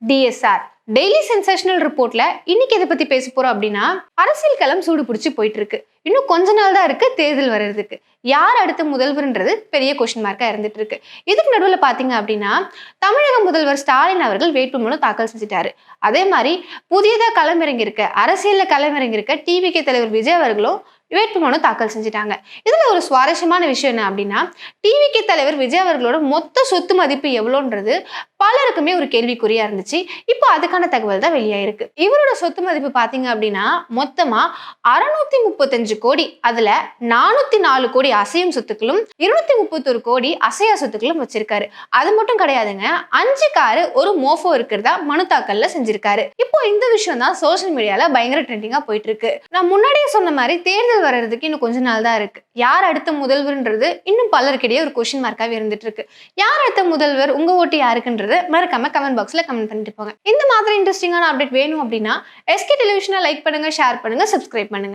TSR daily sensational ரிப்போர்ட்ல இன்னைக்கு எதை பத்தி பேச போறோம் அப்படின்னா, அரசியல் களம் சூடு பிடிச்சு போயிட்டு இருக்கு. இன்னும் கொஞ்ச நாள் தான் இருக்கு தேர்தல் வர்றதுக்கு. யார் அடுத்த முதல்வர்ன்றது பெரிய கொஸ்டின் மார்க்கா இருந்துட்டு இருக்கு. இதுக்கு நடுவுல பாத்தீங்க அப்படின்னா, தமிழக முதல்வர் ஸ்டாலின் அவர்கள் வேட்புமனு தாக்கல் செஞ்சுட்டாரு. அதே மாதிரி புதியதா களமிறங்கி இருக்க அரசியல்ல களமிறங்கி இருக்க டிவிகே தலைவர் விஜய் அவர்களும் வேட்புமனு தாக்கல் செஞ்சுட்டாங்க. இதுல ஒரு சுவாரஸ்யமான விஷயம் என்ன அப்படின்னா, டிவிகே தலைவர் விஜய் அவர்களோட மொத்த சொத்து மதிப்பு எவ்வளோன்றது பலருக்குமே ஒரு கேள்விக்குறியா இருந்துச்சு. இப்போ அதுக்கான தகவல் தான் வெளியாயிருக்கு. இவரோட சொத்து மதிப்பு பாத்தீங்க அப்படின்னா மொத்தமா 635 கோடி. அதுல 404 கோடி அசையும் சொத்துக்களும் 231 கோடி அசையா சொத்துக்களும் வச்சிருக்காரு. அது மட்டும் கிடையாதுங்க, 5 காரு ஒரு மோஃபோ இருக்கிறதா மனு தாக்கல்ல செஞ்சிருக்காரு. இப்போ இந்த விஷயம் தான் சோசியல் மீடியால பயங்கர ட்ரெண்டிங்கா போயிட்டு இருக்கு. நான் முன்னாடியே சொன்ன மாதிரி தேர்தல் வர்றதுக்கு இன்னும் கொஞ்ச நாள் தான் இருக்கு. யார் அடுத்த முதல்வர்ன்றது இன்னும் பலருக்கிடையே ஒரு கொஸ்டின் மார்க்காவே இருந்துட்டு இருக்கு. யார் அடுத்த முதல்வர், உங்க ஓட்டு யாருக்குன்றது மறக்காம கமெண்ட் பாக்ஸ்ல கமெண்ட் பண்ணிட்டு போங்க. இந்த மாதிரி இன்ட்ரெஸ்டிங்கான அப்டேட் வேணும் அப்படின்னா எஸ்கே டெலிவிஷனை லைக் பண்ணுங்க, ஷேர் பண்ணுங்க, சப்ஸ்கிரைப் பண்ணுங்க.